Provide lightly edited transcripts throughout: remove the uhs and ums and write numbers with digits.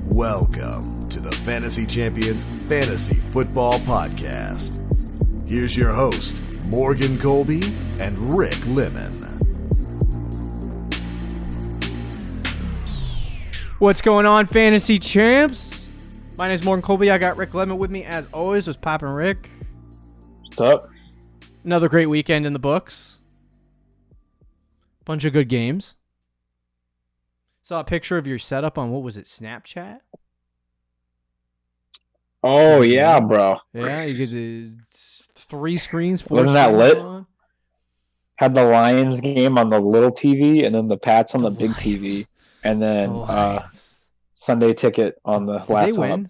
Welcome to the Fantasy Champions Fantasy Football Podcast. Here's your host, Morgan Colby and Rick Lemon. What's going on, Fantasy Champs? My name is Morgan Colby. I got Rick Lemon with me, as always. Was Poppin' Rick. What's up? Another great weekend in the books. Bunch of good games. Saw a picture of your setup on, what was it, Snapchat? Oh, yeah, bro. Yeah, you get the 3 screens, 4 Wasn't that screens lit? on. Had the Lions game on the little TV and then the Pats on the big Lions. TV. And then Lions. Sunday ticket on the Did laptop. they win?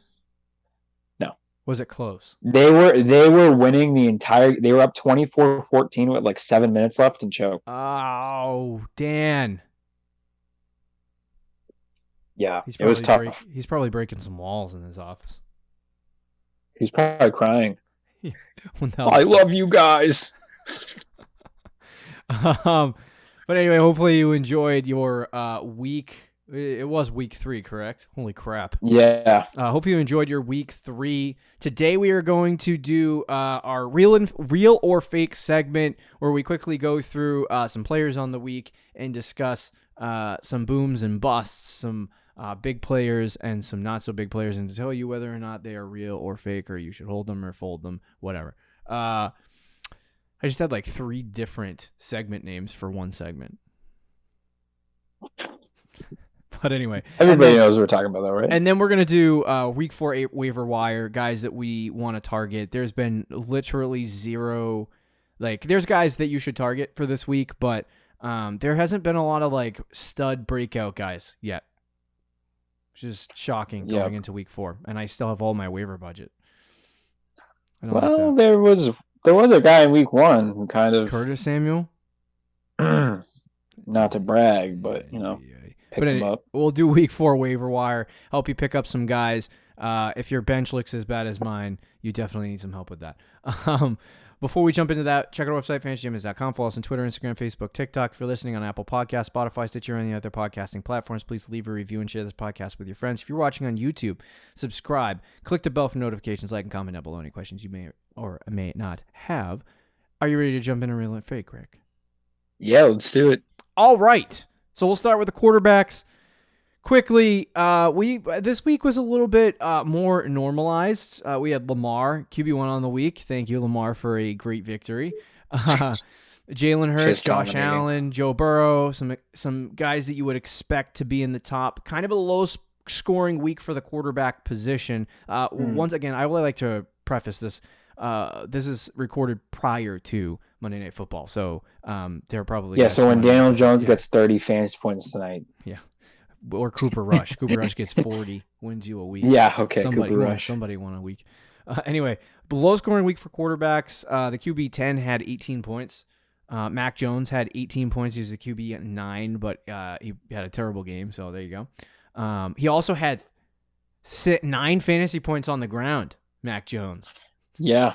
No. Was it close? They were winning the entire... They were up 24-14 with like 7 minutes left and choked. Oh, Dan. Yeah, it was tough. He's probably breaking some walls in his office. He's probably crying. Well, I love you guys. But anyway, hopefully you enjoyed your week. It was week 3, correct? Holy crap. Yeah. Hope you enjoyed your week 3. Today we are going to do our real or fake segment where we quickly go through some players on the week and discuss some booms and busts, some big players and some not so big players, and to tell you whether or not they are real or fake, or you should hold them or fold them, whatever. I just had like 3 different segment names for one segment. But anyway. Everybody knows what we're talking about, though, right? And then we're going to do week 4 waiver wire, guys that we want to target. There's been literally zero. Like, there's guys that you should target for this week, but there hasn't been a lot of like stud breakout guys yet. Which is shocking going into week 4. And I still have all my waiver budget. Well, there was a guy in week 1 who kind of... Curtis Samuel? Not to brag, but, you know, picked him up. We'll do week 4 waiver wire, help you pick up some guys. If your bench looks as bad as mine, you definitely need some help with that. Before we jump into that, check out our website, fantasygems.com. Follow us on Twitter, Instagram, Facebook, TikTok. If you're listening on Apple Podcasts, Spotify, Stitcher, or any other podcasting platforms, please leave a review and share this podcast with your friends. If you're watching on YouTube, subscribe. Click the bell for notifications, like and comment down below any questions you may or may not have. Are you ready to jump into real and fake, Rick? Yeah, let's do it. All right. So we'll start with the quarterbacks. Quickly, this week was a little bit more normalized. We had Lamar, QB1 on the week. Thank you, Lamar, for a great victory. Jalen Hurts, Josh Allen, Joe Burrow, some guys that you would expect to be in the top. Kind of a low-scoring week for the quarterback position. Once again, I would like to preface this. This is recorded prior to Monday Night Football, so they're probably... Yeah, so when Daniel Jones gets 30 fantasy points tonight... Yeah. Or Cooper Rush. Cooper Rush gets 40, wins you a week. Yeah, okay, Cooper Rush. Somebody won a week. Anyway, low-scoring week for quarterbacks. The QB 10 had 18 points. Mac Jones had 18 points. He was a QB at 9, but he had a terrible game, so there you go. He also had 9 fantasy points on the ground, Mac Jones. Yeah.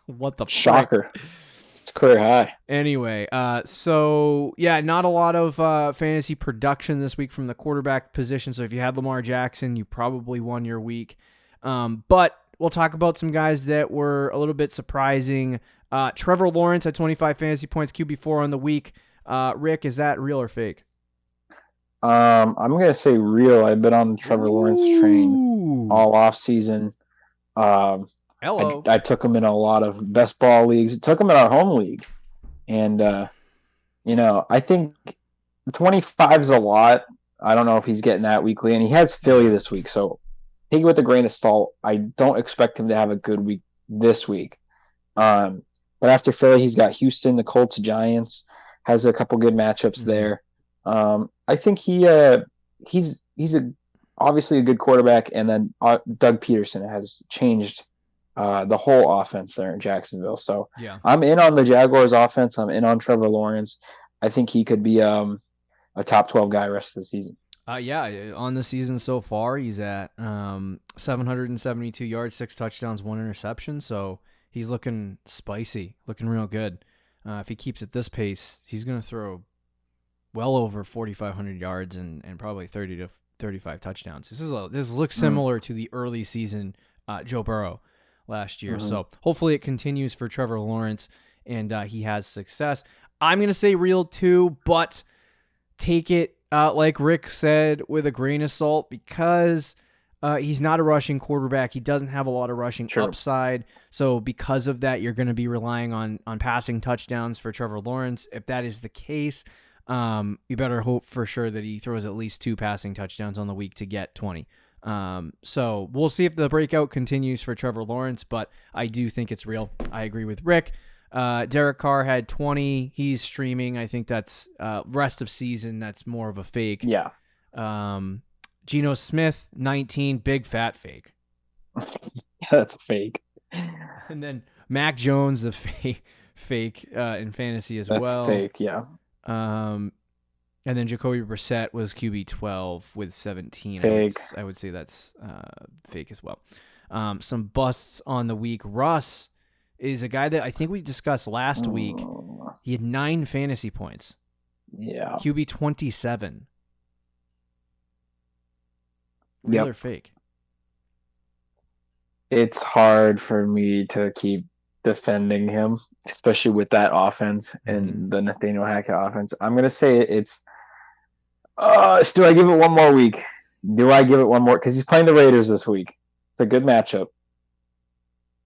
What the shocker. Frick? It's career high. Anyway, so yeah, not a lot of fantasy production this week from the quarterback position. So if you had Lamar Jackson, you probably won your week. But we'll talk about some guys that were a little bit surprising. Trevor Lawrence had 25 fantasy points, QB4 on the week. Rick, is that real or fake? I'm gonna say real. I've been on the Trevor Lawrence train all off season. Hello. I took him in a lot of best ball leagues. I took him in our home league. And, I think 25 is a lot. I don't know if he's getting that weekly. And he has Philly this week. So take it with a grain of salt. I don't expect him to have a good week this week. But after Philly, he's got Houston, the Colts, Giants. Has a couple good matchups there. I think he's obviously a good quarterback. And then Doug Peterson has changed the whole offense there in Jacksonville. So yeah. I'm in on the Jaguars offense. I'm in on Trevor Lawrence. I think he could be a top 12 guy rest of the season. Yeah, on the season so far, he's at 772 yards, 6 touchdowns, 1 interception. So he's looking spicy, looking real good. If he keeps at this pace, he's going to throw well over 4,500 yards and probably 30 to 35 touchdowns. This looks similar to the early season Joe Burrow last year. So hopefully it continues for Trevor Lawrence and he has success. I'm going to say real too, but take it, like Rick said, with a grain of salt because he's not a rushing quarterback. He doesn't have a lot of rushing upside. So because of that, you're going to be relying on passing touchdowns for Trevor Lawrence. If that is the case, you better hope for sure that he throws at least 2 passing touchdowns on the week to get 20. So we'll see if the breakout continues for Trevor Lawrence, but I do think it's real. I agree with Rick. Derek Carr had 20. He's streaming. I think that's rest of season. That's more of a fake. Yeah. Geno Smith, 19, big fat fake. That's a fake. And then Mac Jones, the fake in fantasy as well. That's fake, yeah. And then Jacoby Brissett was QB 12 with 17. Fake. I would say that's fake as well. Some busts on the week. Russ is a guy that I think we discussed last week. He had 9 fantasy points. Yeah. QB 27. Real or fake? It's hard for me to keep defending him, especially with that offense and the Nathaniel Hackett offense. I'm going to say it's do I give it one more week? Do I give it one more? Because he's playing the Raiders this week. It's a good matchup.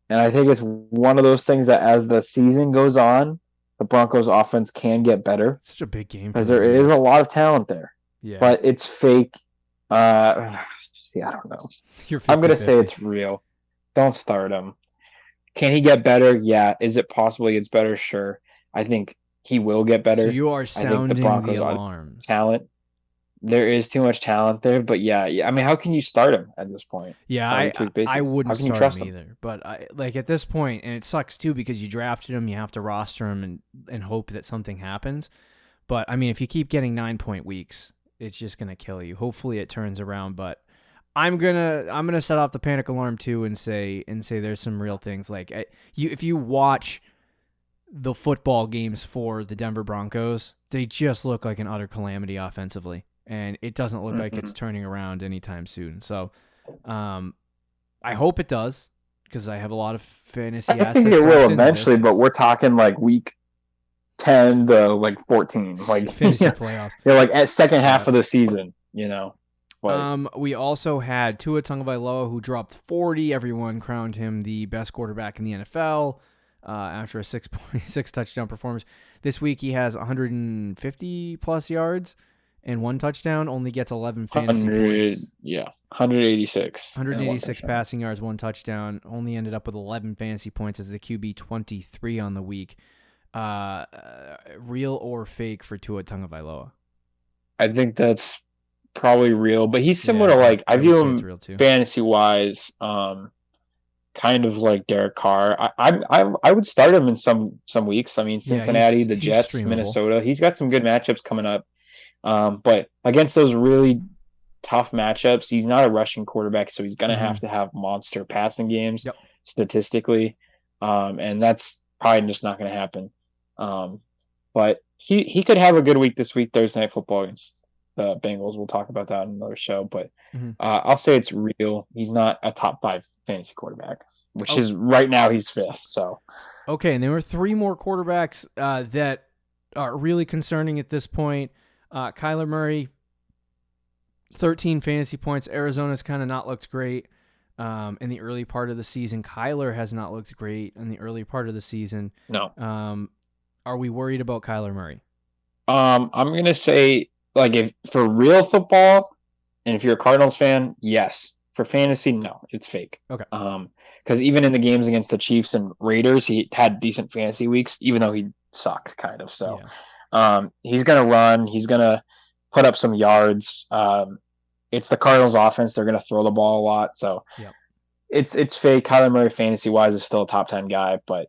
And I think it's one of those things that as the season goes on, the Broncos offense can get better. It's such a big game. Because there is a lot of talent there. Yeah. But it's fake. See, I don't know. I'm going to say it's real. Don't start him. Can he get better? Yeah. Is it possible he gets better? Sure. I think he will get better. So you are sounding the alarms. Talent. There is too much talent there, but yeah. I mean, how can you start him at this point? Yeah, I wouldn't start him either. But at this point, and it sucks too because you drafted him, you have to roster him and hope that something happens. But I mean, if you keep getting 9-point weeks, it's just gonna kill you. Hopefully, it turns around. But I'm gonna set off the panic alarm too and say there's some real things like if you watch the football games for the Denver Broncos, they just look like an utter calamity offensively. And it doesn't look like it's turning around anytime soon. So I hope it does because I have a lot of fantasy assets. I think it will eventually, but we're talking like week 10 to like 14. Like fantasy playoffs. You're like at second half of the season, you know. We also had Tua Tagovailoa who dropped 40. Everyone crowned him the best quarterback in the NFL after a 6 touchdown performance. This week he has 150 plus yards. And 1 touchdown, only gets 11 fantasy points. Yeah, 186. 186 passing yards, 1 touchdown. Only ended up with 11 fantasy points as the QB 23 on the week. Real or fake for Tua Tagovailoa? I think that's probably real, but he's similar to I view him fantasy-wise, kind of like Derek Carr. I would start him in some weeks. I mean, Cincinnati, the Jets, Minnesota. He's got some good matchups coming up. But against those really tough matchups, he's not a rushing quarterback, so he's going to have monster passing games statistically. And that's probably just not going to happen. But he could have a good week this week, Thursday Night Football against the Bengals. We'll talk about that in another show. But I'll say it's real. He's not a top 5 fantasy quarterback, which is right now he's 5th. So okay, and there were 3 more quarterbacks that are really concerning at this point. Kyler Murray, 13 fantasy points. Arizona's kind of not looked great in the early part of the season. Kyler has not looked great in the early part of the season. No. Are we worried about Kyler Murray? I'm going to say, if for real football, and if you're a Cardinals fan, yes. For fantasy, no. It's fake. Okay. Because even in the games against the Chiefs and Raiders, he had decent fantasy weeks, even though he sucked, kind of. So. Yeah. He's going to run. He's going to put up some yards. It's the Cardinals offense. They're going to throw the ball a lot. So it's fake. Kyler Murray fantasy-wise is still a top 10 guy, but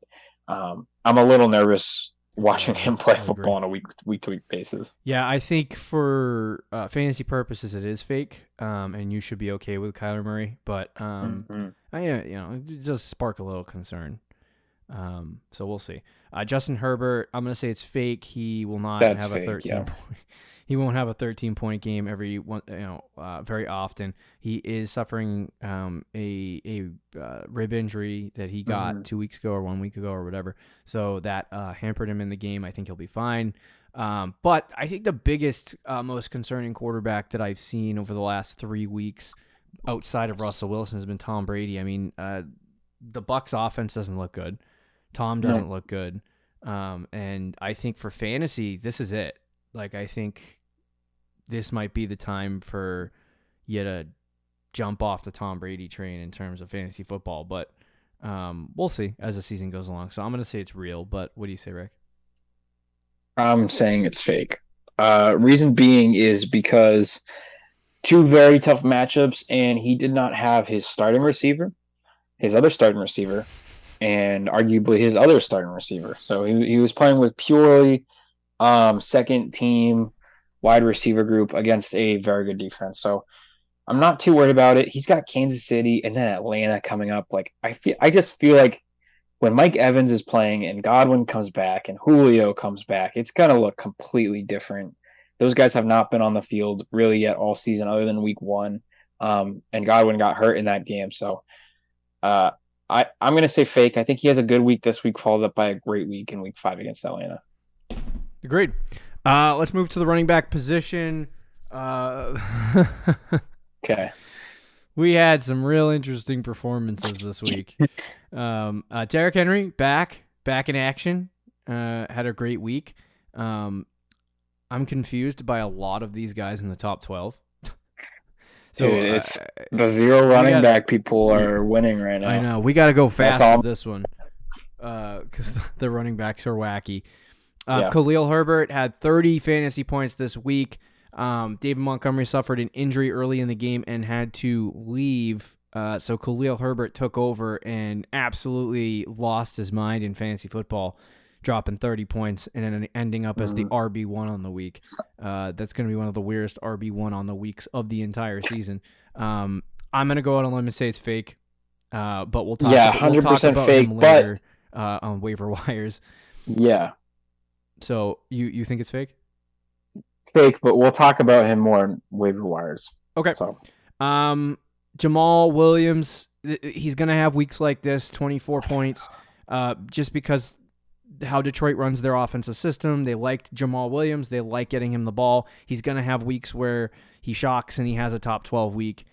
I'm a little nervous watching him play football on a week-to-week basis. Yeah, I think for fantasy purposes it is fake, and you should be okay with Kyler Murray. But it does spark a little concern. So we'll see. Justin Herbert, I'm going to say it's fake. He will not have a 13 point. He won't have a 13-point game very often. He is suffering a rib injury that he got 2 weeks ago or 1 week ago or whatever. So that hampered him in the game. I think he'll be fine. But I think the biggest, most concerning quarterback that I've seen over the last 3 weeks outside of Russell Wilson has been Tom Brady. I mean, the Bucs offense doesn't look good. Tom doesn't look good. And I think for fantasy, this is it. Like, I think this might be the time for you to jump off the Tom Brady train in terms of fantasy football. But we'll see as the season goes along. So I'm going to say it's real. But what do you say, Rick? I'm saying it's fake. Reason being is because 2 very tough matchups, and he did not have his starting receiver, his other starting receiver, and arguably his other starting receiver. So he was playing with purely second team wide receiver group against a very good defense. So I'm not too worried about it. He's got Kansas City and then Atlanta coming up. Like I just feel like when Mike Evans is playing and Godwin comes back and Julio comes back, it's going to look completely different. Those guys have not been on the field really yet all season other than week 1. And Godwin got hurt in that game. So I'm going to say fake. I think he has a good week this week, followed up by a great week in week 5 against Atlanta. Agreed. Let's move to the running back position. Okay. We had some real interesting performances this week. Derrick Henry back in action. Had a great week. I'm confused by a lot of these guys in the top 12. So dude, it's the zero running back people are winning right now. I know. We got to go fast with this one because the running backs are wacky. Khalil Herbert had 30 fantasy points this week. David Montgomery suffered an injury early in the game and had to leave. So Khalil Herbert took over and absolutely lost his mind in fantasy football, dropping 30 points and then ending up as the RB1 on the week. That's going to be one of the weirdest RB1 on the weeks of the entire season. I'm going to go out on a limb and say it's fake. But we'll talk, 100% about fake, him later on waiver wires. Yeah. So you think it's fake? Fake, but we'll talk about him more on waiver wires. Okay. So, Jamal Williams, he's going to have weeks like this, 24 points, just because how Detroit runs their offensive system. They liked Jamal Williams. They like getting him the ball. He's going to have weeks where he shocks and he has a top 12 week.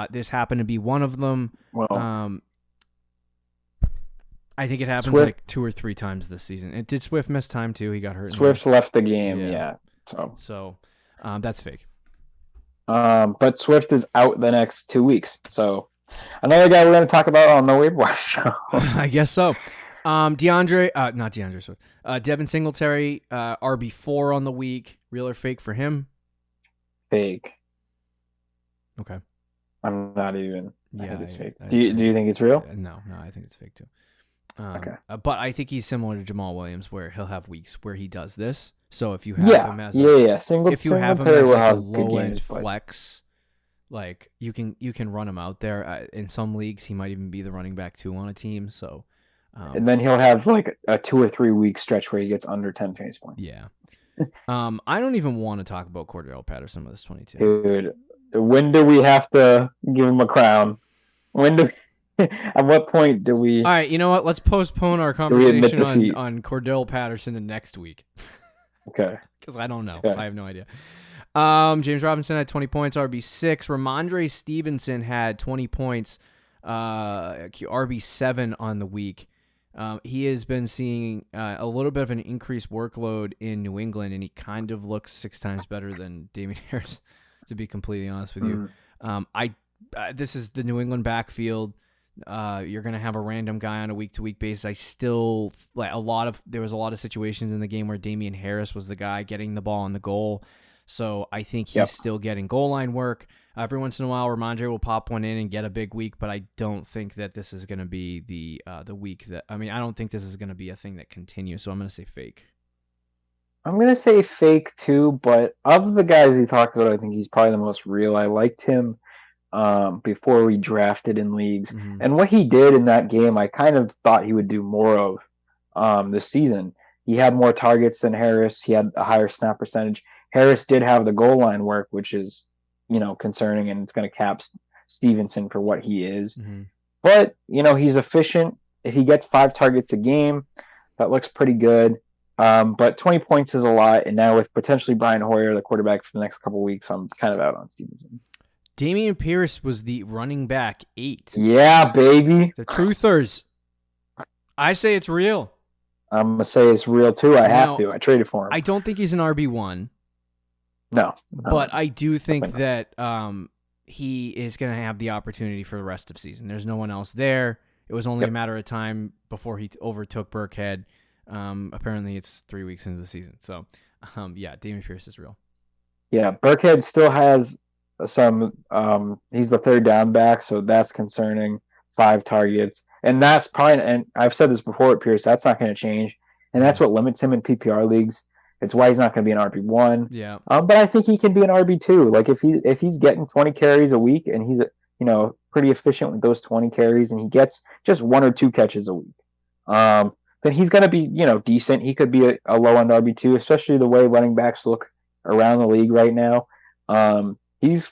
This happened to be one of them. well, I think it happens like 2 or 3 times this season. Did Swift miss time too? He got hurt. Swift left the game. Yeah. So that's fake. But Swift is out the next 2 weeks. So another guy we're going to talk about on the waiver wire show. I guess so. Not DeAndre Swift. Devin Singletary, RB4 on the week. Real or fake for him? Fake. Okay. I'm not even. Yeah, I think it's fake. Do you think it's real? No, I think it's fake too. Okay. But I think he's similar to Jamal Williams, where he'll have weeks where he does this. So if you have him as if you have him as like a low end flex, like you can run him out there. In some leagues, he might even be the running back 2 on a team. So, and then he'll have like a 2 or 3 week stretch where he gets under 10 fantasy points. Yeah. I don't even want to talk about Cordell Patterson with this 22. Dude, when do we have to give him a crown? At what point do we? All right, you know what? Let's postpone our conversation on Cordell Patterson to next week. Okay. Because I don't know. Okay. I have no idea. James Robinson had 20 points, RB6. Ramondre Stevenson had 20 points, RB7 on the week. He has been seeing a little bit of an increased workload in New England, and he kind of looks 6 times better than Damian Harris, to be completely honest with you. This is the New England backfield. You're going to have a random guy on a week-to-week basis. I still there was a lot of situations in the game where Damian Harris was the guy getting the ball on the goal. So I think he's still getting goal line work. Every once in a while, Ramondre will pop one in and get a big week, but I don't think that this is going to be the week that. I mean, I don't think this is going to be a thing that continues. So I'm going to say fake. I'm going to say fake too, but of the guys he talked about, I think he's probably the most real. I liked him before we drafted in leagues. Mm-hmm. And what he did in that game, I kind of thought he would do more of this season. He had more targets than Harris. He had a higher snap percentage. Harris did have the goal line work, which is, concerning, and it's going to cap Stevenson for what he is. Mm-hmm. But, he's efficient. If he gets 5 targets a game, that looks pretty good. But 20 points is a lot, and now with potentially Brian Hoyer, the quarterback for the next couple of weeks, I'm kind of out on Stevenson. Dameon Pierce was the running back 8. Yeah, baby. The truthers. I say it's real. I'm going to say it's real, too. I have to. I traded for him. I don't think he's an RB1. No. But I do think that he is going to have the opportunity for the rest of the season. There's no one else there. It was only a matter of time before he overtook Burkhead. Apparently, it's 3 weeks into the season. So, Dameon Pierce is real. Yeah, Burkhead still has some. He's the third down back, so that's concerning. 5 targets, and that's probably. And I've said this before with Pierce. That's not going to change, and that's what limits him in PPR leagues. It's why he's not going to be an RB1. Yeah. But I think he can be an RB2. Like if he's getting 20 carries a week, and he's pretty efficient with those 20 carries, and he gets just 1 or 2 catches a week. Then he's going to be, decent. He could be a low-end RB2, especially the way running backs look around the league right now. He's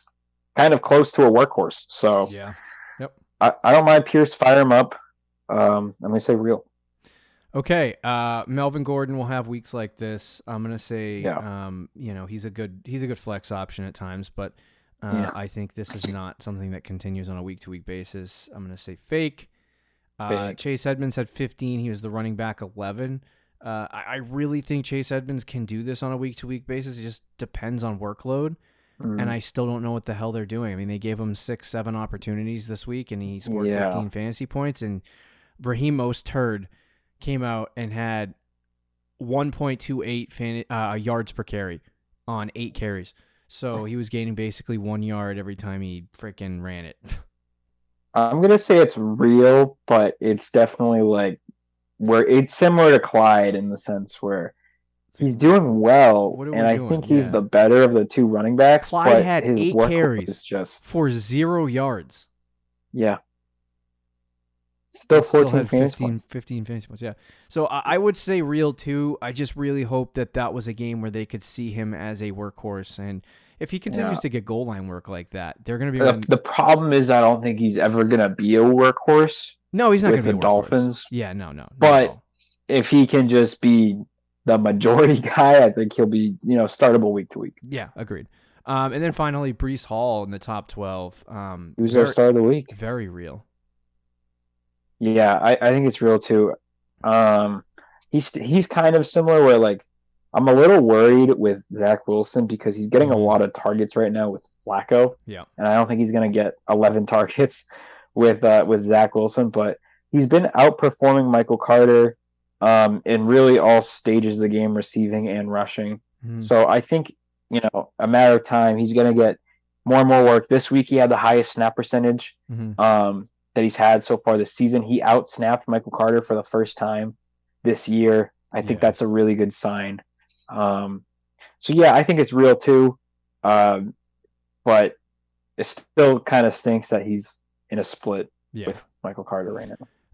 kind of close to a workhorse. So yeah, yep. I don't mind Pierce. Fire him up. I'm going to say real. Okay, Melvin Gordon will have weeks like this. I'm going to say, he's a good flex option at times, but I think this is not something that continues on a week-to-week basis. I'm going to say fake. Chase Edmonds had 15. He was the running back 11. I really think Chase Edmonds can do this on a week-to-week basis. It just depends on workload, and I still don't know what the hell they're doing. I mean, they gave him 6-7 opportunities this week, and he scored 15 fantasy points, and Raheem Mostert came out and had 1.28 yards per carry on 8 carries. So he was gaining basically 1 yard every time he freaking ran it. I'm going to say it's real, but it's definitely where it's similar to Clyde in the sense where he's doing well, and I think he's the better of the 2 running backs. Clyde but had his 8 carries for 0 yards. Yeah. Still 14 fantasy points. 15 fantasy points, yeah. So I would say real too. I just really hope that was a game where they could see him as a workhorse, and if he continues to get goal line work like that, they're going to be. The problem is, I don't think he's ever going to be a workhorse. No, he's not going to be the Dolphins. Yeah, no. But if he can just be the majority guy, I think he'll be startable week to week. Yeah, agreed. And then finally, Breece Hall in the top 12. He was our start of the week. Very real. Yeah, I think it's real too. He's kind of similar where I'm a little worried with Zach Wilson because he's getting a lot of targets right now with Flacco. Yeah. And I don't think he's going to get 11 targets with Zach Wilson, but he's been outperforming Michael Carter in really all stages of the game, receiving and rushing. Mm-hmm. So I think, a matter of time, he's going to get more and more work. This week he had the highest snap percentage that he's had so far this season. He out-snapped Michael Carter for the first time this year. I think that's a really good sign. I think it's real too. But it still kind of stinks that he's in a split with Michael Carter right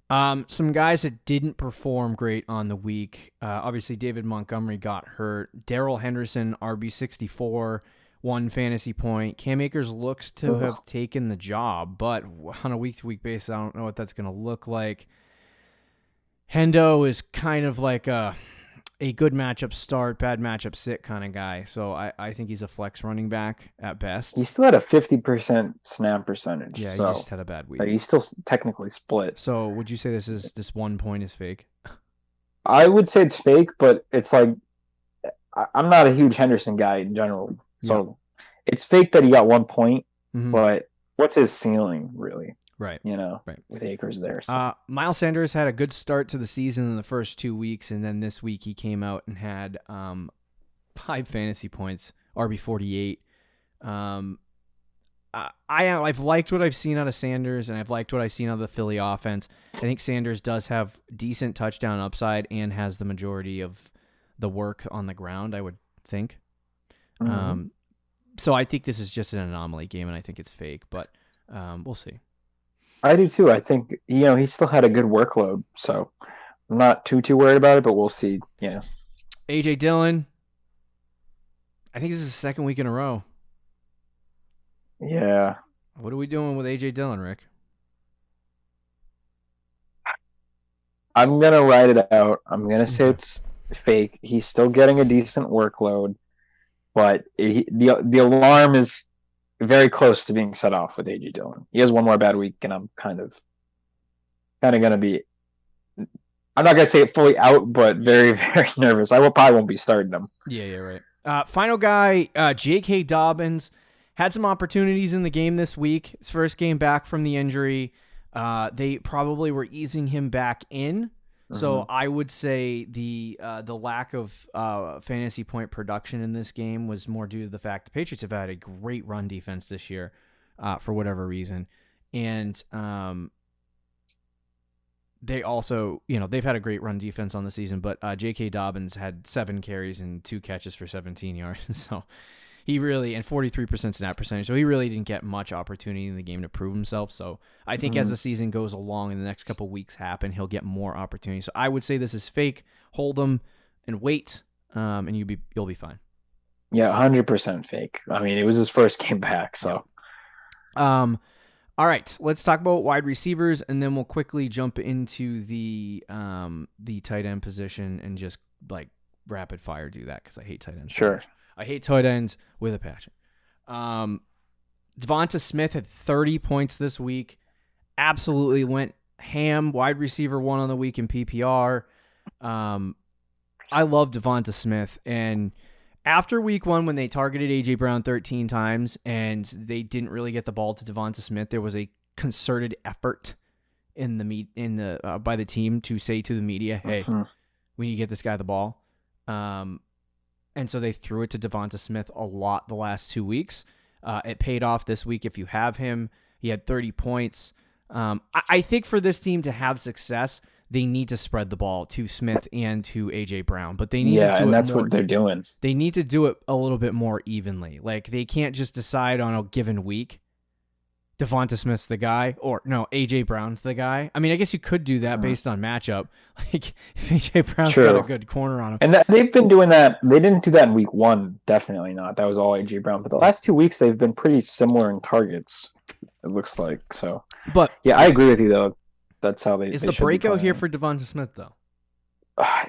now. Some guys that didn't perform great on the week. Obviously, David Montgomery got hurt. Darrell Henderson, RB64, 1 fantasy point. Cam Akers looks to have taken the job, but on a week-to-week basis, I don't know what that's going to look like. Hendo is kind of like a good matchup start, bad matchup sit kind of guy. So I think he's a flex running back at best. He still had a 50% snap percentage. Yeah, he just had a bad week. He's still technically split. So would you say this 1 point is fake? I would say it's fake, but it's I'm not a huge Henderson guy in general. So it's fake that he got 1 point, but what's his ceiling really? Right. With Akers there. So. Miles Sanders had a good start to the season in the first 2 weeks, and then this week he came out and had 5 fantasy points, RB48. I've liked what I've seen out of Sanders, and I've liked what I've seen out of the Philly offense. I think Sanders does have decent touchdown upside and has the majority of the work on the ground, I would think. So I think this is just an anomaly game, and I think it's fake, but we'll see. I do too. I think, he still had a good workload, so I'm not too worried about it, but we'll see. Yeah. A.J. Dillon, I think this is the second week in a row. Yeah. What are we doing with A.J. Dillon, Rick? I'm going to write it out. I'm going to say it's fake. He's still getting a decent workload, but the alarm is very close to being set off with A.J. Dillon. He has one more bad week, and I'm kind of going to be, I'm not going to say it fully out, but very, very nervous. I probably won't be starting him. Yeah, right. Final guy, J.K. Dobbins, had some opportunities in the game this week. His first game back from the injury. They probably were easing him back in. So I would say the lack of fantasy point production in this game was more due to the fact the Patriots have had a great run defense this year for whatever reason. And they also, they've had a great run defense on the season, but J.K. Dobbins had 7 carries and 2 catches for 17 yards. So he really, and 43% snap percentage. So he really didn't get much opportunity in the game to prove himself. So I think as the season goes along and the next couple weeks happen, he'll get more opportunity. So I would say this is fake. Hold him and wait, and you'll be fine. Yeah, 100% fake. I mean, it was his first game back, so. All right, let's talk about wide receivers, and then we'll quickly jump into the tight end position and just like rapid fire do that because I hate tight ends. Sure. I hate tight ends with a passion. Devonta Smith had 30 points this week. Absolutely went ham. Wide receiver 1 on the week in PPR. I love Devonta Smith, and after week 1, when they targeted A.J. Brown 13 times and they didn't really get the ball to Devonta Smith, there was a concerted effort by the team to say to the media, hey, we need to get this guy the ball. And so they threw it to Devonta Smith a lot the last 2 weeks. It paid off this week if you have him. He had 30 points. I think for this team to have success, they need to spread the ball to Smith and to A.J. Brown, but they need to do and it that's more, what they're doing. They need to do it a little bit more evenly. Like, they can't just decide on a given week, Devonta Smith's the guy, or no, A.J. Brown's the guy. I mean, I guess you could do that based on matchup. Like, if A.J. Brown's got a good corner on him. And they've been doing that. They didn't do that in week 1, definitely not. That was all A.J. Brown. But the last 2 weeks, they've been pretty similar in targets, it looks like. So, but yeah, I agree with you, though. That's how they. Is the breakout here for Devonta Smith though?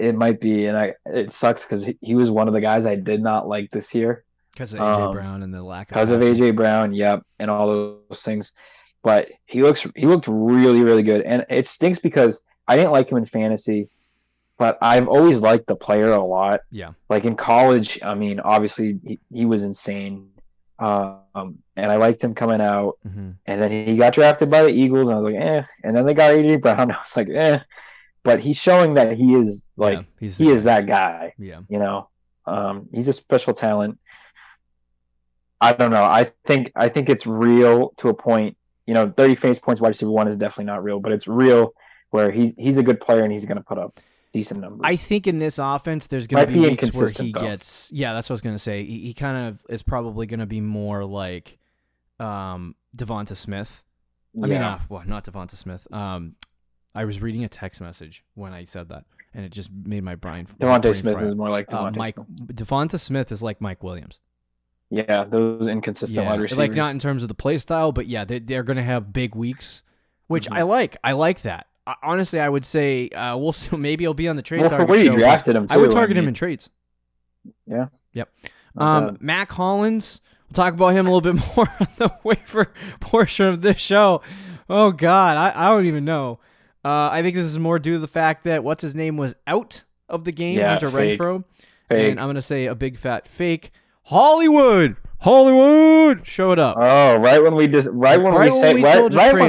It might be, and it sucks because he was one of the guys I did not like this year because of AJ Brown and the lack of because of AJ Brown, yep, and all those things. But he looked really, really good, and it stinks because I didn't like him in fantasy, but I've always liked the player a lot. Yeah, like in college, I mean, obviously he was insane. And I liked him coming out, and then he got drafted by the Eagles, and I was like, eh. And then they got AJ Brown, I was like, eh. But he's showing that he is he is that guy. Yeah, he's a special talent. I don't know. I think it's real to a point. 30 fantasy points wide receiver 1 is definitely not real, but it's real where he's a good player and he's going to put up decent numbers. I think in this offense, there's going to be weeks where he gets. Yeah, that's what I was going to say. He kind of is probably going to be more like Devonta Smith. I mean, not Devonta Smith. I was reading a text message when I said that, and it just made my brain. Devonta Smith is more like Devonta Smith. Devonta Smith is like Mike Williams. Yeah, those inconsistent wide receivers. Like not in terms of the play style, but yeah, they're going to have big weeks, which I like. I like that. Honestly, I would say we'll see, maybe he'll be on the trade target. For where you drafted him, too. I would target him in trades. Yeah. Yep. Mac Hollins. We'll talk about him a little bit more on the waiver portion of this show. Oh God, I don't even know. I think this is more due to the fact that what's his name was out of the game, Hunter Renfrow, and I'm gonna say a big fat fake. Hollywood showed up. Oh, right when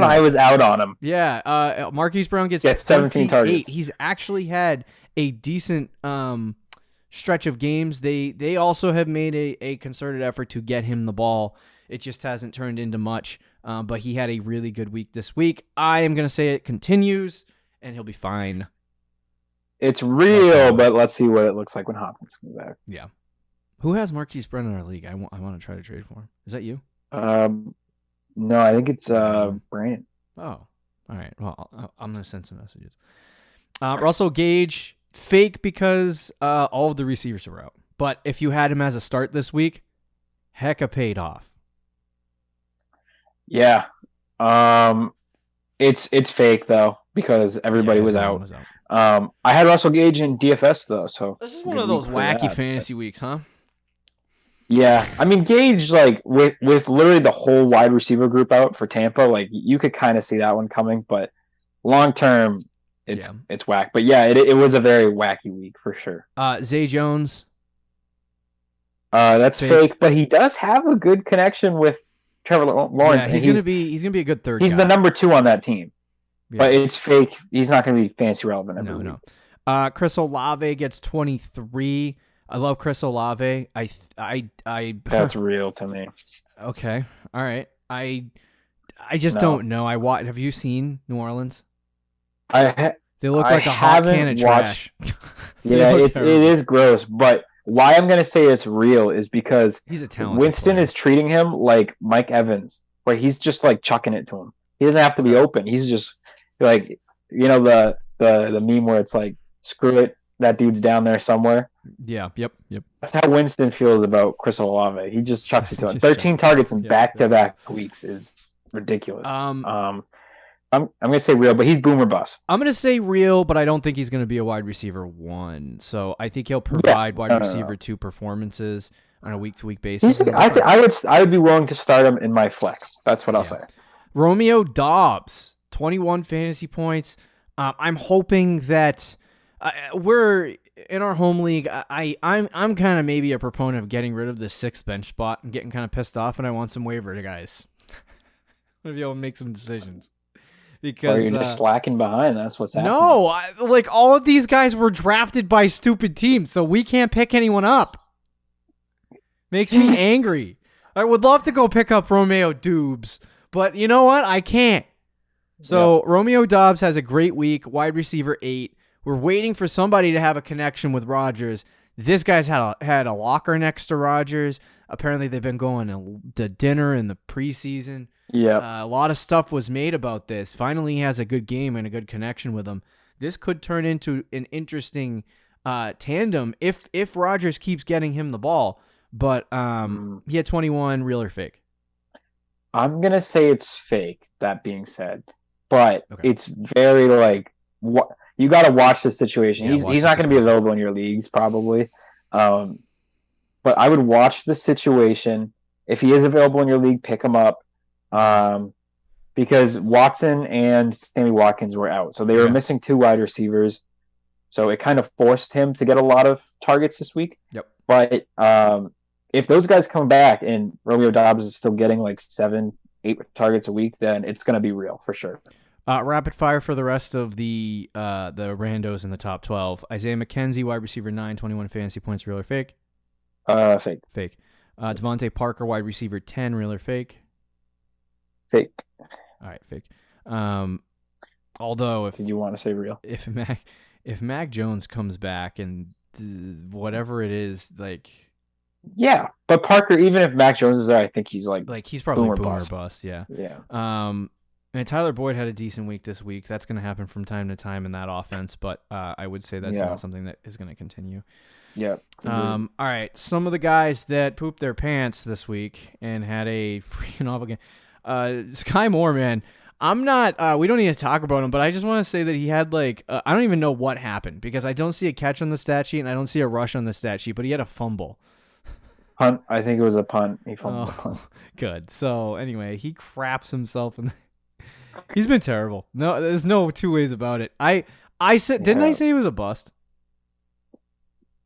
I was out on him. Yeah, Marquise Brown gets 17 targets. He's actually had a decent stretch of games. They also have made a concerted effort to get him the ball. It just hasn't turned into much. But he had a really good week this week. I am gonna say it continues, and he'll be fine. It's real, but let's see what it looks like when Hopkins comes back. Yeah. Who has Marquise Brown in our league? I want to try to trade for him. Is that you? No, I think it's Brandon. Oh, all right. Well, I'm going to send some messages. Russell Gage, fake because all of the receivers are out. But if you had him as a start this week, hecka paid off. Yeah. It's fake though because everybody was everyone out. was out. I had Russell Gage in DFS though, so This is one of those wacky fantasy weeks, huh? Yeah, I mean Gage, like with literally the whole wide receiver group out for Tampa, like you could kind of see that one coming, but long term, it's whack. But yeah, it was a very wacky week for sure. Zay Jones, that's fake, but he does have a good connection with Trevor Lawrence. Yeah, he's gonna be a good third. He's guy. the number 2 on that team, yeah. but it's fake. He's not going to be fantasy relevant every week. No. Chris Olave gets 23. I love Chris Olave. That's real to me. Okay, all right. I just don't know. Have you seen New Orleans? They look like a hot can of trash. Yeah, it is gross. But why I'm gonna say it's real is because he's a talented Winston player. is treating him like Mike Evans, where he's just like chucking it to him. He doesn't have to be open. He's just like the meme where it's like, screw it, that dude's down there somewhere. Yeah, yep. That's how Winston feels about Chris Olave. He just chucks it to him. 13 targets in back-to-back weeks is ridiculous. I'm gonna say real, but he's boomer bust. I'm gonna say real, but I don't think he's gonna be a wide receiver 1. So I think he'll provide wide receiver 2 performances on a week-to-week basis. I would be willing to start him in my flex. That's what I'll say. Romeo Doubs, 21 fantasy points. I'm hoping that we're in our home league. I'm kind of maybe a proponent of getting rid of the 6th bench spot and getting kind of pissed off, and I want some waiver guys. I'm gonna be able to make some decisions. Because you're just slacking behind. That's what's happening. No, like all of these guys were drafted by stupid teams, so we can't pick anyone up. Makes me angry. I would love to go pick up Romeo Doubs, but you know what? I can't. So Romeo Doubs has a great week, wide receiver 8. We're waiting for somebody to have a connection with Rodgers. This guy's had a locker next to Rodgers. Apparently, they've been going to dinner in the preseason. Yeah, a lot of stuff was made about this. Finally, he has a good game and a good connection with him. This could turn into an interesting tandem if Rodgers keeps getting him the ball. But he had 21, real or fake? I'm gonna say it's fake. That being said, but it's very like what you got to watch the situation. He's not going to be available in your leagues probably, but I would watch the situation. If he is available in your league, pick him up. Because Watson and Sammy Watkins were out. So they were missing 2 wide receivers. So it kind of forced him to get a lot of targets this week. Yep. But if those guys come back and Romeo Doubs is still getting like 7-8 targets a week, then it's going to be real for sure. Rapid fire for the rest of the randos in the top 12. Isaiah McKenzie, wide receiver 9, 21 fantasy points, real or fake? Fake. Fake. Devontae Parker, wide receiver 10, real or fake? Fake. All right, fake. Although, did you want to say real? If Mac Jones comes back and whatever it is, like, yeah, but Parker, even if Mac Jones is there, I think he's he's probably boomer bust. bust. Yeah. Yeah. And Tyler Boyd had a decent week this week. That's going to happen from time to time in that offense, but I would say that's not something that is going to continue. Yeah. All right. Some of the guys that pooped their pants this week and had a freaking awful game. Sky Moore, man. I'm not. We don't need to talk about him, but I just want to say that he had I don't even know what happened because I don't see a catch on the stat sheet and I don't see a rush on the stat sheet, but he had a fumble. Punt. I think it was a punt. He fumbled. Oh, good. So anyway, he craps himself in. He's been terrible. No, there's no 2 ways about it. I said, didn't I say he was a bust?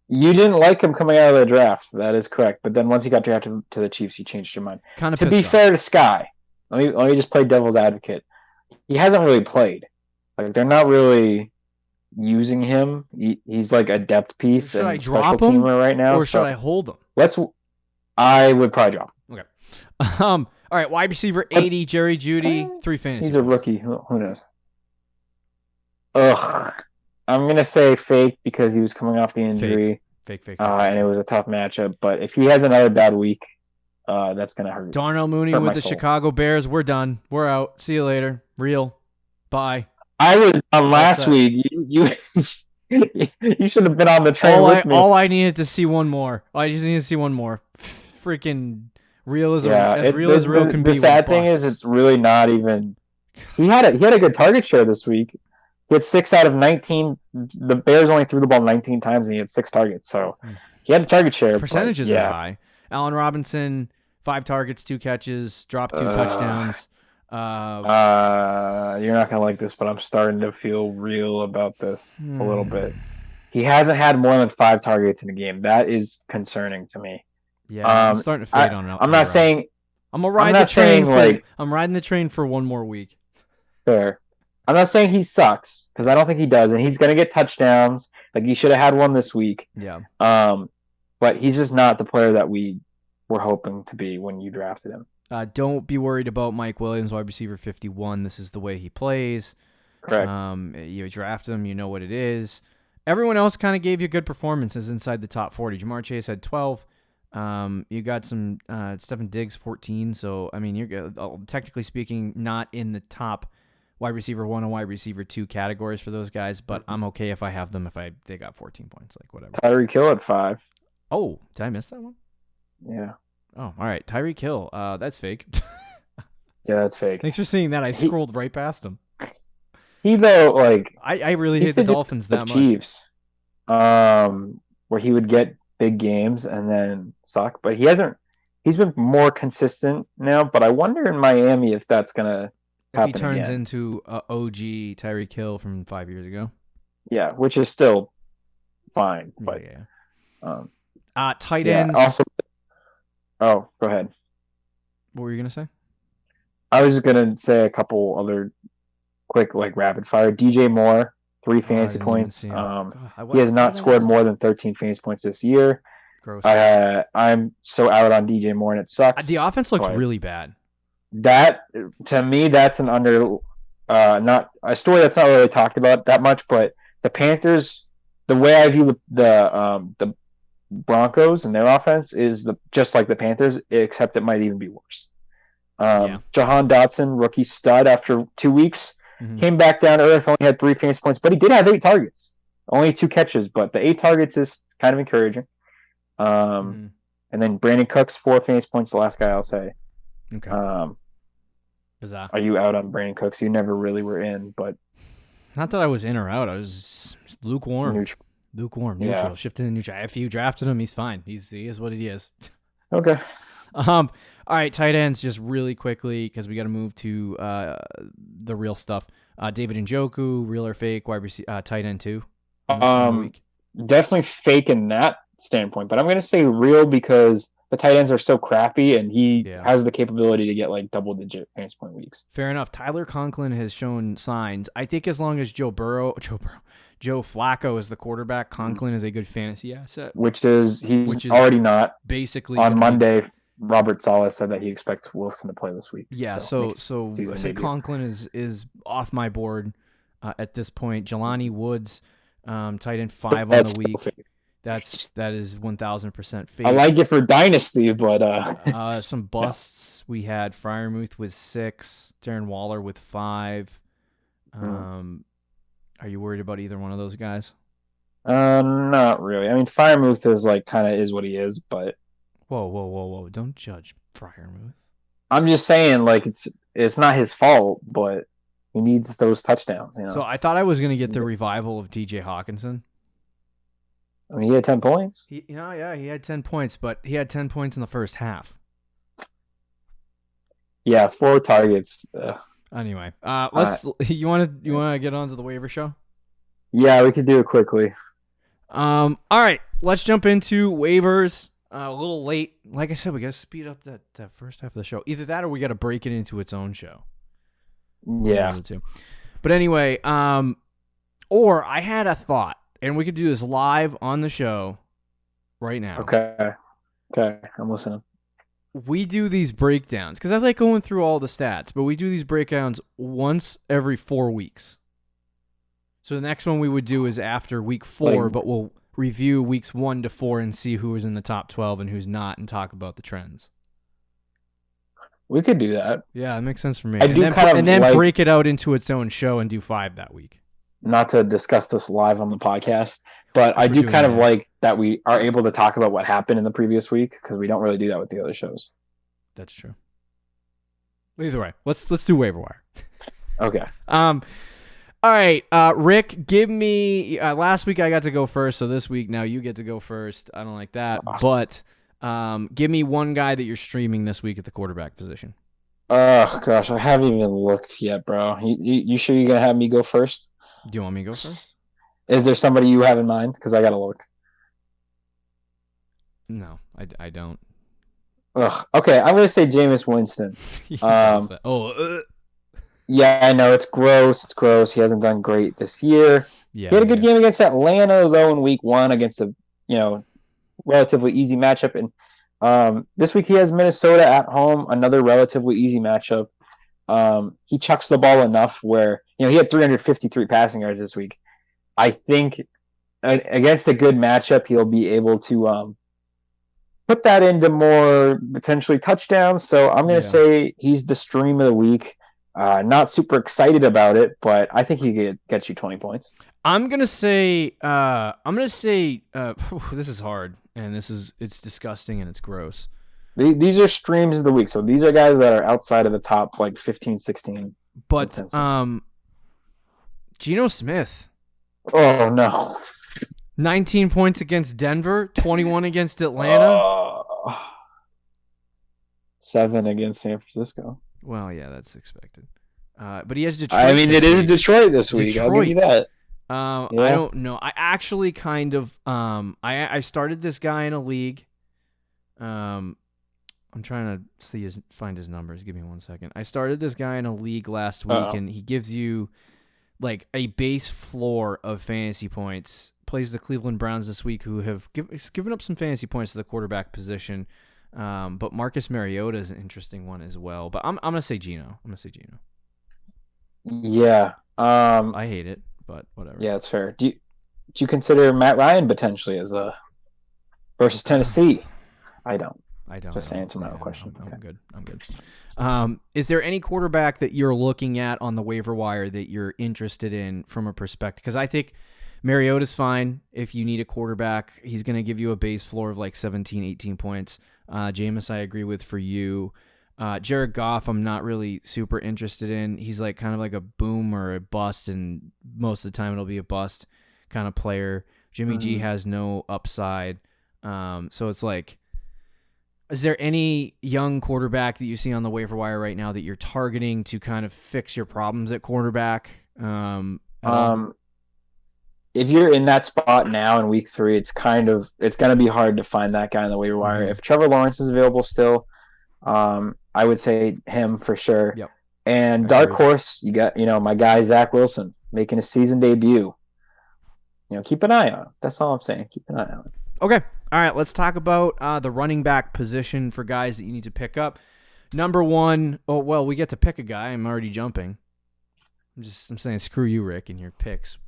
You didn't like him coming out of the draft. That is correct. But then once he got drafted to the Chiefs, you changed your mind. Kind of. To be fair to Sky, let me just play devil's advocate. He hasn't really played. Like they're not really using him. He's like a depth piece should and I special drop him teamer right now. or should I hold him? I would probably drop him. Okay. All right, wide receiver 80, Jerry Jeudy, 3 fantasy. He's a rookie. Who knows? Ugh. I'm gonna say fake because he was coming off the injury. Fake. And it was a tough matchup. But if he has another bad week, that's gonna hurt. Darnell Mooney with the Chicago Bears. We're done. We're out. See you later. Real. Bye. I was on last week. You You should have been on the train with me. All I needed to see one more. I just needed to see one more. Freaking real as real as real can be. The sad thing is, it's really not even. He had a good target share this week. He had 6 out of 19. The Bears only threw the ball 19 times, and he had 6 targets. So he had a target share. Percentages are high. Allen Robinson, 5 targets, 2 catches, dropped 2 touchdowns. You're not gonna like this, but I'm starting to feel real about this a little bit. He hasn't had more than 5 targets in a game. That is concerning to me. Yeah, I'm starting to fade on it. I'm not saying I'm gonna ride the train. I'm riding the train for one more week. Fair. I'm not saying he sucks because I don't think he does, and he's gonna get touchdowns. Like he should have had one this week. Yeah. But he's just not the player that we were hoping to be when you drafted him. Don't be worried about Mike Williams, wide receiver 51. This is the way he plays. Correct. You draft him, you know what it is. Everyone else kind of gave you good performances inside the top 40. Jamar Chase had 12. You got some Stephen Diggs 14. So I mean, you're technically speaking not in the top wide receiver 1 and wide receiver 2 categories for those guys, but I'm okay if I have them they got 14 points, like whatever. Tyreek Hill at 5. Oh, did I miss that one? Yeah. Oh, all right. Tyreek Hill. That's fake. Yeah, that's fake. Thanks for seeing that. I scrolled right past him. He though, like I really hate the Dolphins that much. Chiefs, where he would get big games and then suck, but he hasn't. He's been more consistent now, but I wonder in Miami if that's gonna happen. If he turns again. into OG Tyreek Hill from 5 years ago. Yeah, which is still fine, but tight ends. Also, go ahead. What were you gonna say? I was just gonna say a couple other quick, like rapid fire. DJ Moore, 3 fantasy points. He has not scored more than 13 fantasy points this year. Gross. I'm so out on DJ Moore, and it sucks. The offense looks really bad. That to me, that's an not a story that's not really talked about that much. But the Panthers, the way I view the Broncos and their offense is just like the Panthers, except it might even be worse. Jahan Dotson, rookie stud, after 2 weeks, came back down to earth, only had 3 fantasy points, but he did have 8 targets, only 2 catches, but the 8 targets is kind of encouraging. And then Brandon Cooks, 4 fantasy points, the last guy I'll say. Okay. Bizarre. Are you out on Brandon Cooks? You never really were in, but not that I was in or out. I was lukewarm. Neutral. Yeah. Shifting to neutral. If you drafted him, he's fine. He is what he is. Okay. All right, tight ends, just really quickly because we got to move to the real stuff. David Njoku, real or fake? Wide receiver, tight end 2. Definitely fake in that standpoint, but I'm going to say real because the tight ends are so crappy, and he has the capability to get like double-digit fantasy point weeks. Fair enough. Tyler Conklin has shown signs. I think as long as Joe Flacco is the quarterback, Conklin is a good fantasy asset. Which is already not. Basically, on Monday, Robert Saleh said that he expects Wilson to play this week. Yeah, so Conklin is off my board at this point. Jelani Woods, tight end 5 on the week. That is 1,000% fake. I like it for dynasty, but some busts. We had Freiermuth with 6, Darren Waller with 5. Are you worried about either one of those guys? Not really. I mean, Freiermuth is like kind of is what he is, but whoa! Don't judge Freiermuth. I'm just saying, like it's not his fault, but he needs those touchdowns. You know. So I thought I was going to get the revival of T.J. Hawkinson. I mean, he had 10 points. He had 10 points, but he had 10 points in the first half. Yeah, 4 targets. Anyway, let's. You want to get on to the waiver show? Yeah, we could do it quickly. All right, let's jump into waivers. A little late, like I said, we got to speed up that first half of the show. Either that, or we got to break it into its own show. Yeah. But anyway, or I had a thought. And we could do this live on the show right now. Okay, I'm listening. We do these breakdowns because I like going through all the stats, but we do these breakdowns once every 4 weeks. So the next one we would do is after week 4, but we'll review weeks 1 to 4 and see who is in the top 12 and who's not and talk about the trends. We could do that. Yeah, that makes sense for me. And then break it out into its own show and do 5 that week. not to discuss this live on the podcast, but I We're do doing kind of that. like that we are able to talk about what happened in the previous week because we don't really do that with the other shows. That's true. Either way, let's do waiver wire. Okay. All right, Rick, give me. Last week I got to go first, so this week now you get to go first. I don't like that, but give me one guy that you're streaming this week at the quarterback position. Oh gosh, I haven't even looked yet, bro. You sure you're gonna have me go first? Do you want me to go first? Is there somebody you have in mind? Because I gotta look. No, I don't. Ugh. Okay, I'm gonna say Jameis Winston. Yeah, I know it's gross. It's gross. He hasn't done great this year. Yeah, He had a good game against Atlanta though in Week 1 against a relatively easy matchup, and this week he has Minnesota at home, another relatively easy matchup. He chucks the ball enough where he had 353 passing yards this week. I think against a good matchup he'll be able to put that into more potentially touchdowns. So I'm going to say he's the stream of the week. Not super excited about it, but I think he gets you 20 points. I'm gonna say this is hard and it's disgusting and it's gross. These are streams of the week, so these are guys that are outside of the top 15, 16. But Geno Smith. Oh no. 19 points against Denver, 21 against Atlanta. 7 against San Francisco. Well, yeah, that's expected. But he has Detroit. I mean, it is Detroit this week. I'll give you that. I don't know. I actually kind of I started this guy in a league. I'm trying to find his numbers. Give me 1 second. I started this guy in a league last week, and he gives you a base floor of fantasy points. Plays the Cleveland Browns this week, who have given up some fantasy points to the quarterback position. But Marcus Mariota is an interesting one as well. But I'm gonna say Geno. Yeah. I hate it, but whatever. Yeah, it's fair. Do you consider Matt Ryan potentially as a versus Tennessee? I don't. Just answer my own question. I'm good. Is there any quarterback that you're looking at on the waiver wire that you're interested in from a perspective? Because I think Mariota's fine if you need a quarterback. He's going to give you a base floor of 17, 18 points. Jameis, I agree with for you. Jared Goff, I'm not really super interested in. He's kind of like a boom or a bust, and most of the time it'll be a bust kind of player. Jimmy G has no upside. So it's is there any young quarterback that you see on the waiver wire right now that you're targeting to kind of fix your problems at quarterback? If you're in that spot now in week 3, it's going to be hard to find that guy on the waiver wire. Mm-hmm. If Trevor Lawrence is available still, I would say him for sure. Yep. And dark horse, you got my guy Zach Wilson making his season debut. Keep an eye on him. That's all I'm saying. Keep an eye on him. Okay. All right. Let's talk about the running back position for guys that you need to pick up. Number 1. Oh well, we get to pick a guy. I'm already jumping. I'm saying screw you, Rick, and your picks.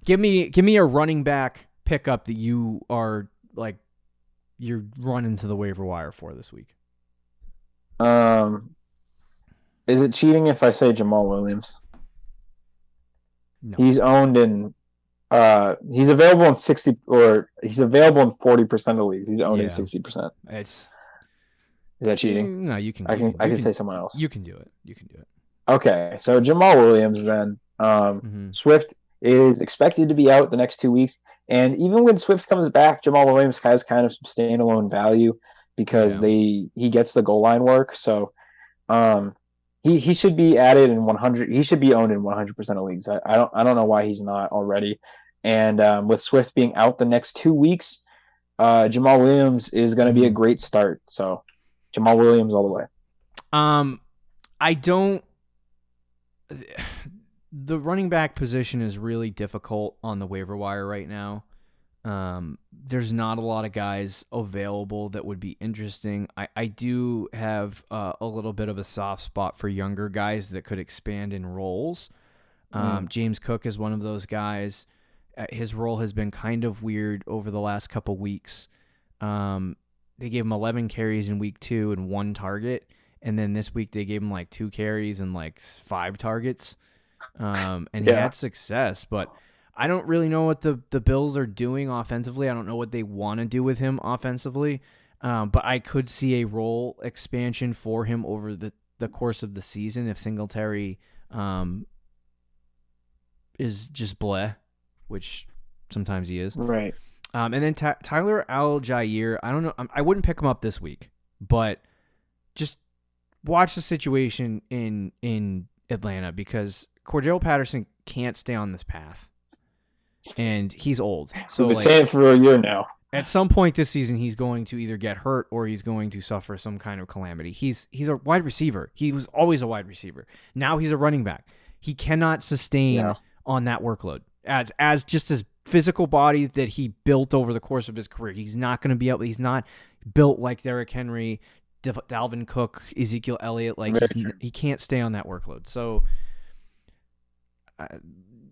Give me a running back pickup that you are you're running to the waiver wire for this week. Is it cheating if I say Jamal Williams? No. He's owned in he's available in 60 or he's available in 40% of leagues. He's owned in 60%. Is that cheating? No, you can. I can say someone else. You can do it. Okay, so Jamal Williams then. Swift is expected to be out the next 2 weeks, and even when Swift comes back, Jamal Williams has kind of some standalone value because he gets the goal line work. So, he should be added in 100. He should be owned in 100% of leagues. I don't know why he's not already. And with Swift being out the next 2 weeks, Jamal Williams is going to be a great start. So, Jamal Williams all the way. I don't. The running back position is really difficult on the waiver wire right now. There's not a lot of guys available that would be interesting. I do have a little bit of a soft spot for younger guys that could expand in roles. James Cook is one of those guys. His role has been kind of weird over the last couple weeks. They gave him 11 carries in week 2 and 1 target. And then this week they gave him 2 carries and 5 targets. And he had success, but I don't really know what the Bills are doing offensively. I don't know what they want to do with him offensively, but I could see a role expansion for him over the course of the season if Singletary is just bleh, which sometimes he is. Right. And then Tyler Algier, I don't know. I wouldn't pick him up this week, but just watch the situation in Atlanta because Cordell Patterson can't stay on this path, and he's old. So we've been saying it for a year now. At some point this season, he's going to either get hurt or he's going to suffer some kind of calamity. He's a wide receiver. He was always a wide receiver. Now he's a running back. He cannot sustain on that workload as just his physical body that he built over the course of his career. He's not going to be able. He's not built like Derrick Henry, Dalvin Cook, Ezekiel Elliott. Like he can't stay on that workload. So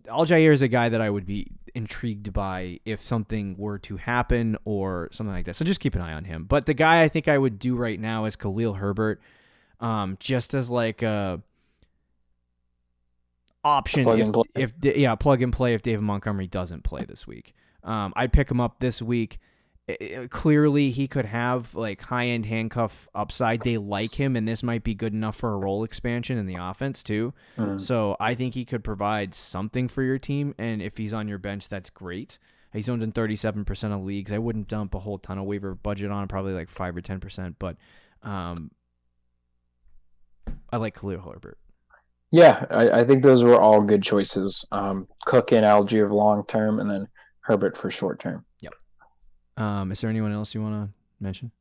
Algier is a guy that I would be intrigued by if something were to happen or something like that. So just keep an eye on him. But the guy I think I would do right now is Khalil Herbert, just as like a option plug and play if David Montgomery doesn't play this week. I'd pick him up this week. Clearly he could have like high-end handcuff upside. They like him, and this might be good enough for a role expansion in the offense too. So I think he could provide something for your team, and if he's on your bench, that's great. He's owned in 37% of leagues. I wouldn't dump a whole ton of waiver budget on him, probably like 5 or 10%, but I like Khalil Herbert. Yeah, I think those were all good choices. Cook and Algier long term, and then Herbert for short term. Yep. Is there anyone else you want to mention?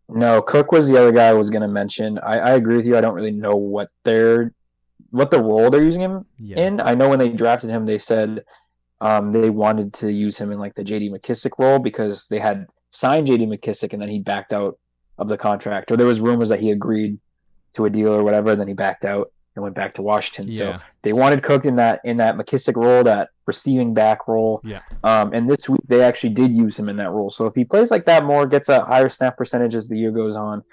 No, Cook was the other guy I was going to mention. I agree with you. I don't really know what the role they're using him in. I know when they drafted him, they said they wanted to use him in like the J.D. McKissick role because they had signed J.D. McKissick and then he backed out of the contract, or there was rumors that he agreed to a deal or whatever, and then he backed out and went back to Washington. So they wanted Cook in that McKissick role, that receiving back role. Yeah. And this week they actually did use him in that role. So if he plays like that more, gets a higher snap percentage as the year goes on,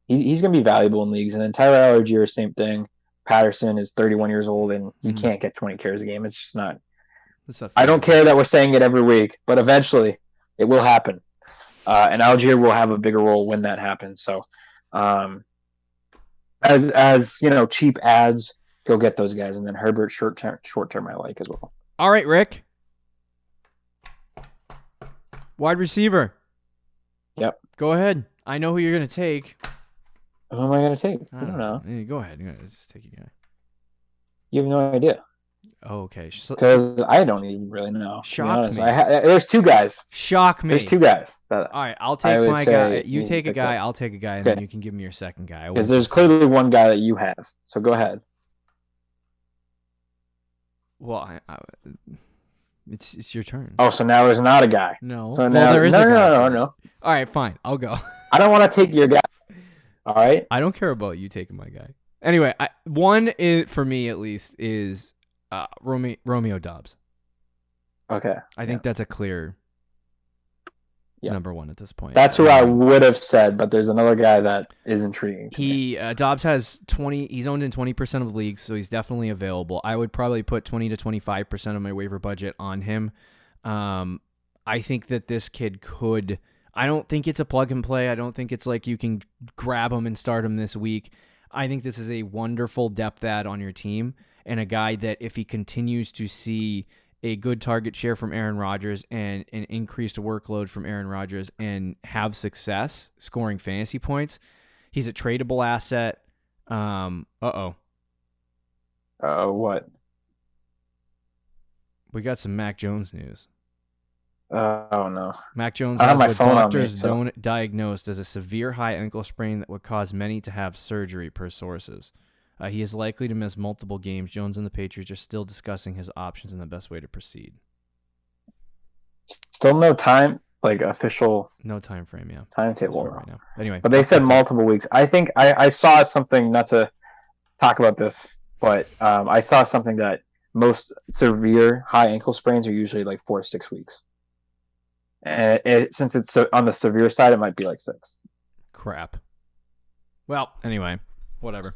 he's going to be valuable in leagues. And then Tyler Algier, same thing. Patterson is 31 years old and he can't get 20 carries a game. It's just not. I don't care that we're saying it every week, but eventually it will happen. And Algier will have a bigger role when that happens. So, as you know, cheap ads, go get those guys, and then Herbert short term I like as well. All right, Rick. Wide receiver. Yep. Go ahead. I know who you're going to take. Who am I going to take? I don't know. Go ahead. Just take a guy. You have no idea. Oh, okay. Because I don't even really know. Shock me. There's two guys. Shock me. There's two guys. All right, I'll take my guy. You take a guy. I'll take a guy, and then you can give me your second guy. Because there's clearly one guy that you have. So go ahead. Well, it's your turn. Oh, so now there's not a guy. No. So now there is a guy. No. All right, fine. I'll go. I don't want to take your guy. All right. I don't care about you taking my guy. Anyway, one is, for me at least, is Romeo Doubs. Okay. I think that's a clear number one at this point. That's who I would have said, but there's another guy that is intriguing. Doubs has 20. He's owned in 20% of leagues, so he's definitely available. I would probably put 20 to 25% of my waiver budget on him. I think that this kid could. I don't think it's a plug and play. I don't think it's like you can grab him and start him this week. I think this is a wonderful depth add on your team, and a guy that if he continues to see a good target share from Aaron Rodgers and an increased workload from Aaron Rodgers and have success scoring fantasy points, he's a tradable asset. What? We got some Mac Jones news. Oh, no. Mac Jones has what doctors diagnosed as a severe high ankle sprain that would cause many to have surgery, per sources. He is likely to miss multiple games. Jones and the Patriots are still discussing his options and the best way to proceed. Still no time, like official. No time frame, yeah. Timetable right now. Anyway, but they said multiple weeks. I think I saw something, not to talk about this, but I saw something that most severe high ankle sprains are usually like 4 to 6 weeks. And since it's on the severe side, it might be like 6. Crap. Well, anyway, whatever.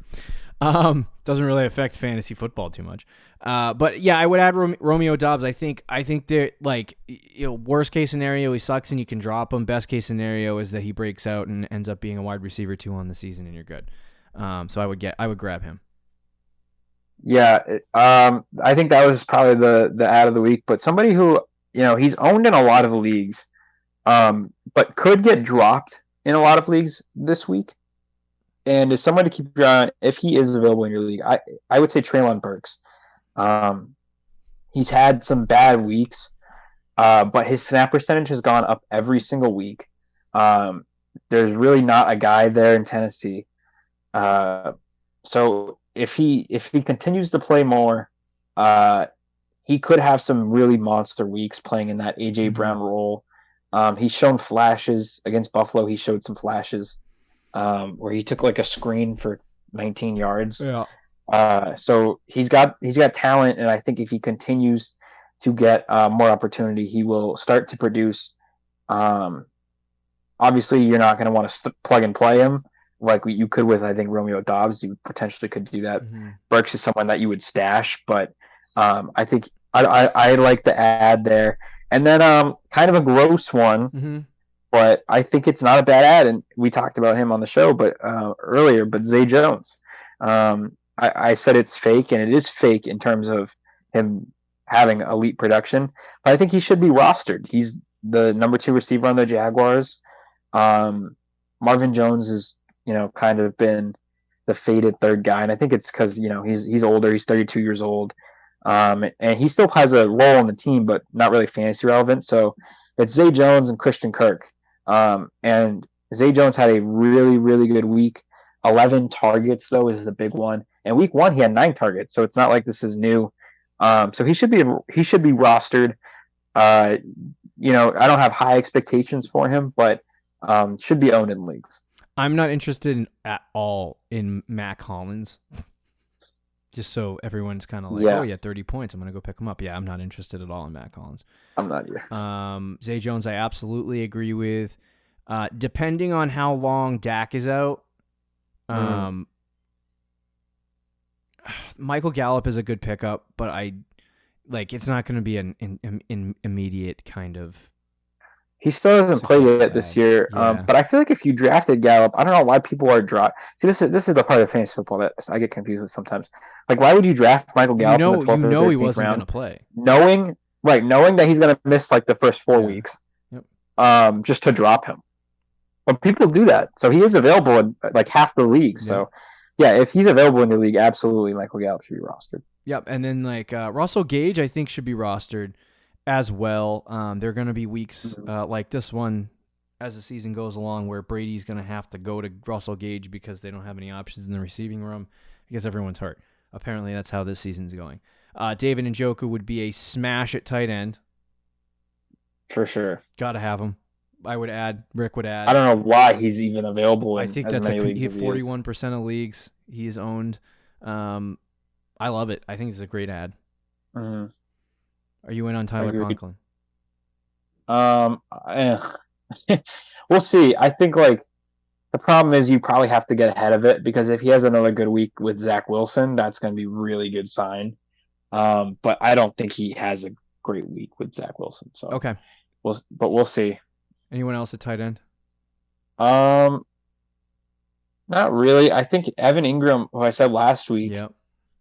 Doesn't really affect fantasy football too much. But yeah, I would add Romeo Doubs. I think they're like, worst case scenario, he sucks and you can drop him. Best case scenario is that he breaks out and ends up being a wide receiver 2 on the season and you're good. So I would grab him. Yeah. I think that was probably the ad of the week, but somebody who, he's owned in a lot of leagues, but could get dropped in a lot of leagues this week. And is someone to keep your eye on if he is available in your league. I would say Treylon Burks. He's had some bad weeks, but his snap percentage has gone up every single week. There's really not a guy there in Tennessee. So if he continues to play more, he could have some really monster weeks playing in that A.J. Brown role. He's shown flashes against Buffalo. He showed some flashes where he took like a screen for 19 yards. Yeah. So he's got talent, and I think if he continues to get more opportunity, he will start to produce. Obviously, you're not going to want to plug and play him like you could with, I think, Romeo Doubs. You potentially could do that. Mm-hmm. Burks is someone that you would stash, but I think I like the ad there. And then kind of a gross one. Mm-hmm. But I think it's not a bad ad, and we talked about him on the show, but earlier. But Zay Jones, I said it's fake, and it is fake in terms of him having elite production. But I think he should be rostered. He's the number 2 receiver on the Jaguars. Marvin Jones is, kind of been the faded third guy, and I think it's because he's older. He's 32 years old, and he still has a role on the team, but not really fantasy relevant. So it's Zay Jones and Christian Kirk. And Zay Jones had a really, really good week. 11 targets, though, is the big one. And week 1, he had 9 targets, so it's not like this is new. So he should be rostered. I don't have high expectations for him, but should be owned in leagues. I'm not interested at all in Mac Hollins. Just so everyone's kind of like, oh, yeah, 30 points. I'm going to go pick him up. Yeah, I'm not interested at all in Mac Hollins. I'm not either. Zay Jones, I absolutely agree with. Depending on how long Dak is out, Michael Gallup is a good pickup, but it's not going to be an immediate kind of. He still hasn't played yet this year, but I feel like if you drafted Gallup, I don't know why people are dropped. See, this is the part of fantasy football that I get confused with sometimes. Like, why would you draft Michael Gallup in the 12th or 13th round? He wasn't going to play, knowing that he's going to miss like the first 4 weeks, just to drop him. But people do that, so he is available in like half the league. So, if he's available in the league, absolutely, Michael Gallup should be rostered. Yep, and then Russell Gage, I think should be rostered as well. There are going to be weeks like this one as the season goes along where Brady's going to have to go to Russell Gage because they don't have any options in the receiving room because everyone's hurt. Apparently, that's how this season's going. David Njoku would be a smash at tight end. For sure. Got to have him. I would add. Rick would add. I don't know why he's even available in I think as that's many leagues he as he 41% of leagues he is owned. I love it. I think it's a great ad. Mm-hmm. Are you in on Tyler Conklin? We'll see. I think the problem is you probably have to get ahead of it because if he has another good week with Zach Wilson, that's going to be a really good sign. But I don't think he has a great week with Zach Wilson. So okay, we'll see. Anyone else at tight end? Not really. I think Evan Ingram, who I said last week,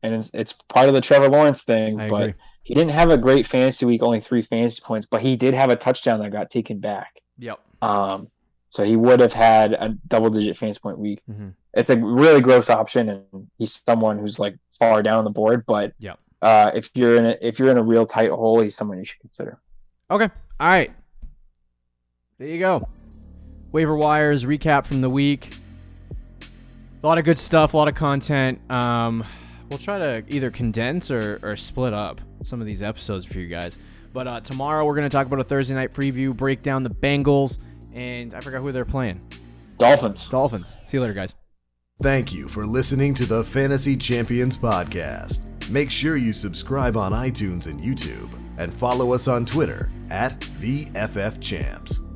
and it's part of the Trevor Lawrence thing, but agree. He didn't have a great fantasy week, only 3 fantasy points, but he did have a touchdown that got taken back. Yep. So he would have had a double-digit fantasy point week. Mm-hmm. It's a really gross option, and he's someone who's far down on the board. But if you're in a real tight hole, he's someone you should consider. Okay. All right. There you go. Waiver wires recap from the week. A lot of good stuff. A lot of content. We'll try to either condense or split up some of these episodes for you guys. But tomorrow we're going to talk about a Thursday night preview, break down the Bengals, and I forgot who they're playing. Dolphins. See you later, guys. Thank you for listening to the Fantasy Champions Podcast. Make sure you subscribe on iTunes and YouTube, and follow us on Twitter @TheFFChamps.